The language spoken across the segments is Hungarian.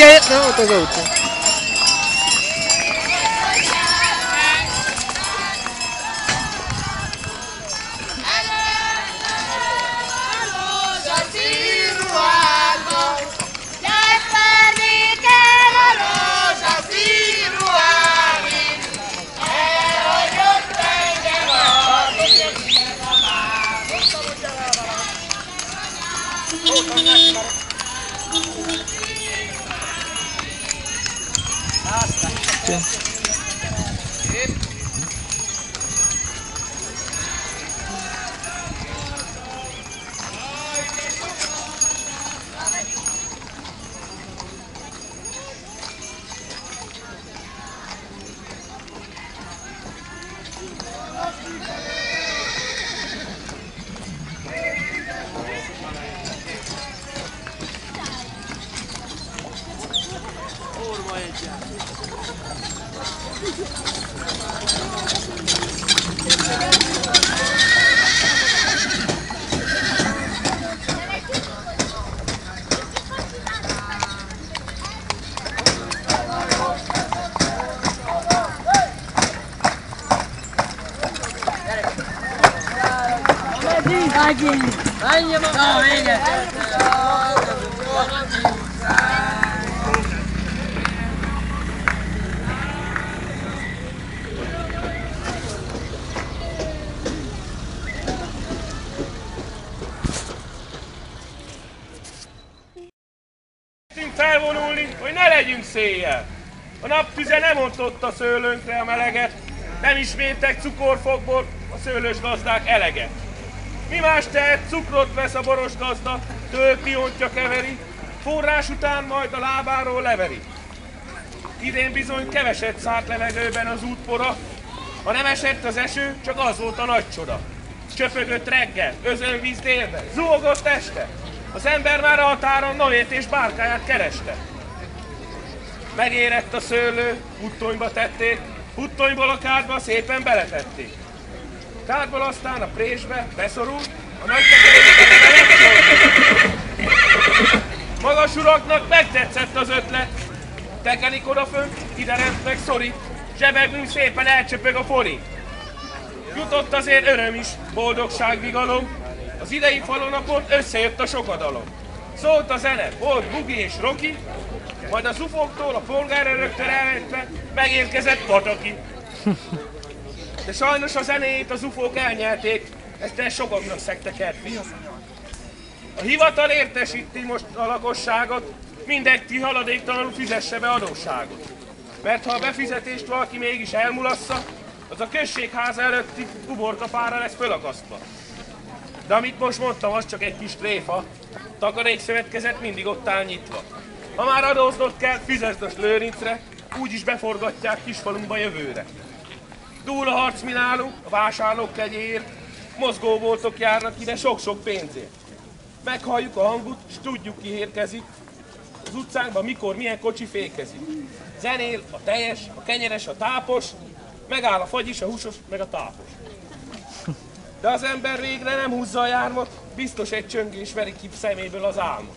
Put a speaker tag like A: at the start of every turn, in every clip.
A: Figyelj! Na, ott az autó.
B: Felvonulni, hogy ne legyünk széjjel. A naptüze nem ontott a szőlőnkre a meleget, nem ismétek cukorfokból a szőlős gazdák eleget. Mi más tehet, cukrot vesz a boros gazda, tölti, ontja, keveri, forrás után majd a lábáról leveri. Idén bizony keveset szállt levegőben az útpora, ha nem esett az eső, csak az volt a nagy csoda. Csöpögött reggel, özönvíz délben, zuhogott este. Az ember már a határon Noét és bárkáját kereste. Megérett a szőlő, huttonyba tették, huttonyból a kádba szépen beletették. Kádból aztán a présbe beszorult, a nagy tekerésbe. Magas uraknak megtetszett az ötlet. Tekenik odafönt, ide rend meg szorít, zsebegünk szépen elcsöpög a forint. Jutott azért öröm is, boldogság, vigalom, az idei falunapon összejött a sokadalom. Szólt a zene, volt Bugi és Roki, majd az ufóktól a polgárőröktől elvetve megérkezett Pataki. De sajnos a zenéjét az ufók elnyelték, ezt sokaknak szekte kedvét. A hivatal értesíti most a lakosságot, mindenki haladéktalanul fizesse be adósságot. Mert ha a befizetést valaki mégis elmulassza, az a községháza előtti uborkapára lesz fölakasztva. De amit most mondtam, az csak egy kis tréfa, takarékszövetkezet mindig ott áll nyitva. Ha már adóznod kell, fizesd a Lőrincre, úgyis beforgatják Kisfalunkba jövőre. Dúl a harc mi nálunk, a vásárlók kegyéért, mozgóboltok járnak ide sok-sok pénzért. Meghalljuk a hangot, s tudjuk ki érkezik, az utcánkban mikor milyen kocsi fékezik. Zenél a teljes, a kenyeres, a tápos, megáll a fagyis, a húsos, meg a tápos. De az ember végre nem húzza a jármot, biztos egy csöngés veri ki szeméből az álmot.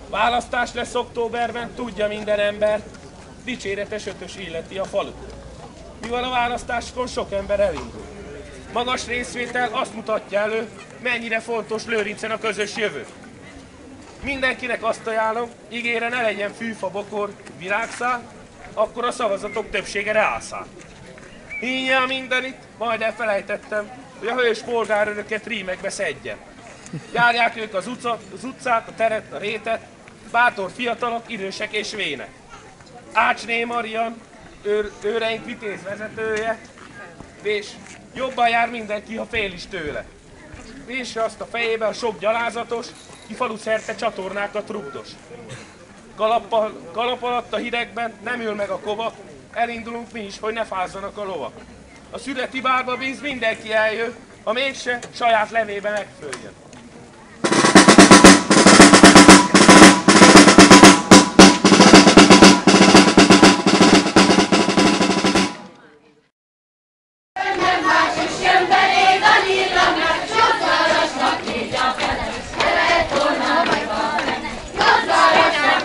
B: Választás lesz októberben, tudja minden ember, dicséretes ötös illeti a falut. Mivel a választáskor sok ember elindul. Magas részvétel azt mutatja elő, mennyire fontos Lőrincen a közös jövő. Mindenkinek azt ajánlom, ígére ne legyen fűfa, bokor, virágszál, akkor a szavazatok többsége reálszál. Hínja mindenit, majd elfelejtettem, hogy a hős polgárőröket rímekbe szedjen. Járják ők az utcát, a teret, a rétet, bátor fiatalok, idősek és vének. Ácsné Marian, őreink vitéz vezetője, és jobban jár mindenki, ha fél is tőle. Vésse azt a fejébe a sok gyalázatos, ki falu szerte csatornákat rugdos. Kalap alatt a hidegben nem ül meg a kova, elindulunk mi is, hogy ne fázzanak a lovak. A szüreti bárba bíz, mindenki eljön, ha mégse, saját levébe megföljön.
C: Gazdalasnak így a fele, szeretolna meg a fele.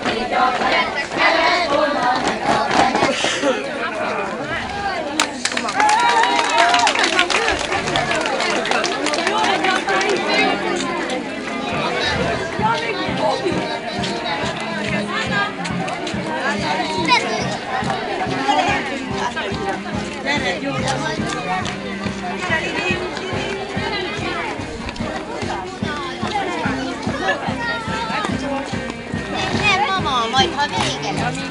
A: a vége.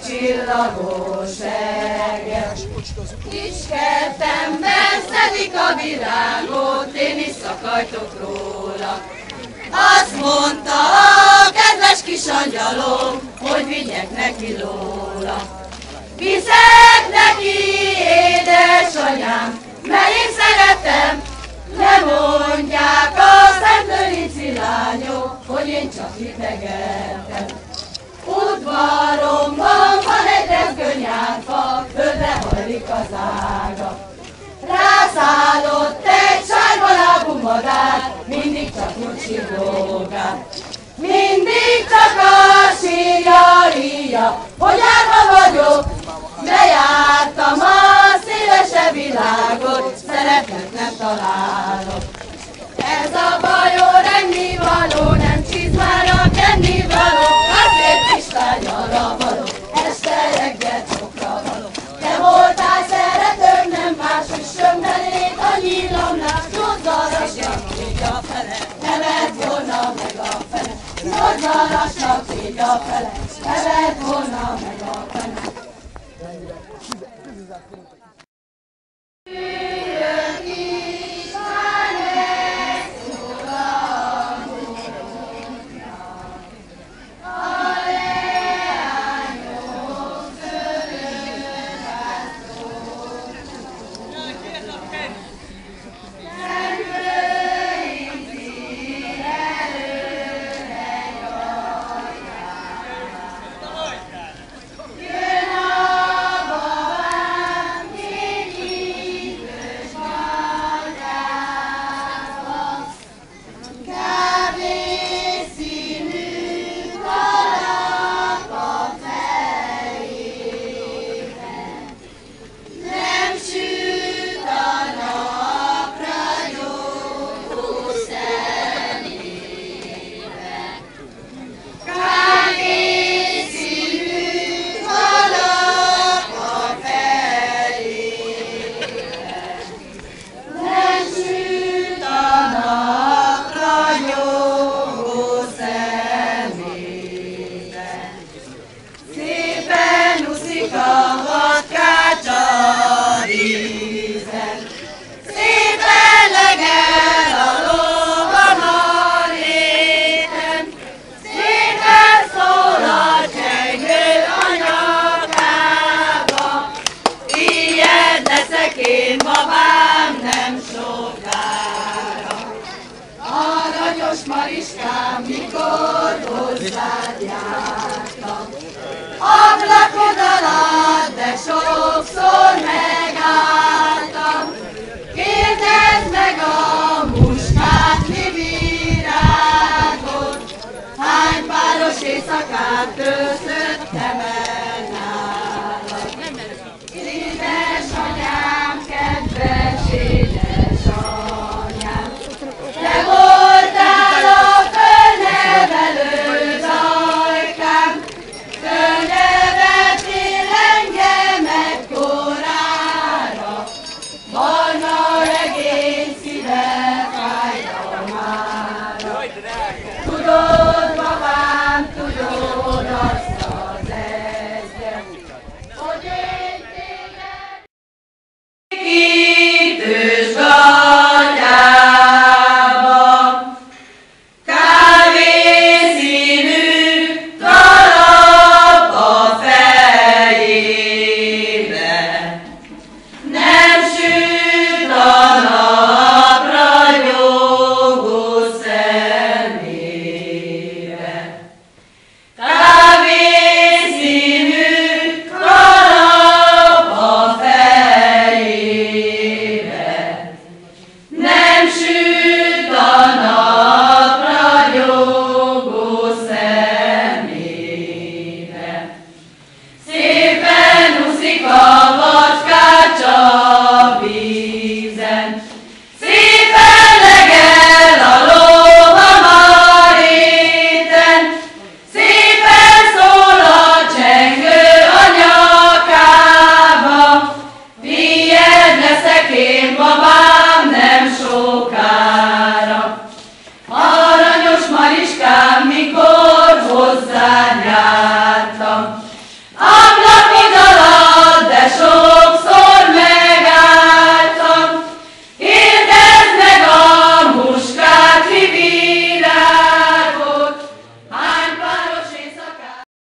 C: Csillagos eget. Kis kertemben szedik a virágot, én is szakajtok róla. Azt mondta a kedves kis angyalom, hogy vigyek neki róla. Viszek neki, édesanyám, mert én szeretem, ne mondják a szentőrici lányok, hogy én csak idegeltem. Udvaromban van egy rezgőnyárfa, földre hajlik az ága. Rászállott egy sárga lábú madár, mindig csak úgy sírlógál. Mindig csak a sírja, hogy árva vagyok, bejártam a szélesebb világot, szeretet nem találok. Ez a bajor ennivaló, nem csizmára kennivaló, azért kislányalra való, este reggel csokra való. Te voltál szeretőm, nem más üssöm belét, a nyílamnál nyolcdarasnak így a fele, neved volna meg a fele. Nyolcdarasnak így a fele, neved volna meg a fele. Üljön István! Aranyos Mariskám, mikor hozzád jártam. Ablakod alatt, de sokszor megálltam. Kérdezd meg a muskát, mi virágot, hány páros éjszakát töltöttem el nálad. Édesanyám, kedves édesanyám, te voltál a fölnevelő dajkám, fölneveltél engem ekkorára, barna regény szíve fájdalmára. Tudod, babám, tudod azt az ezret, hogy én téged kitős gatyába, kávészínű kalap a fejébe, nem süt a nap ragyogó szemébe. Kávészínű kalap a fejébe, nem süt a nap ragyogó szemébe. Szépen úszik a vacskácsa a vízen, szépen legel a lóvam a réten, szépen szól a csengő a nyakába, vijedne szekén babám nem sokára. Aranyos Mariskám, mikor hozzád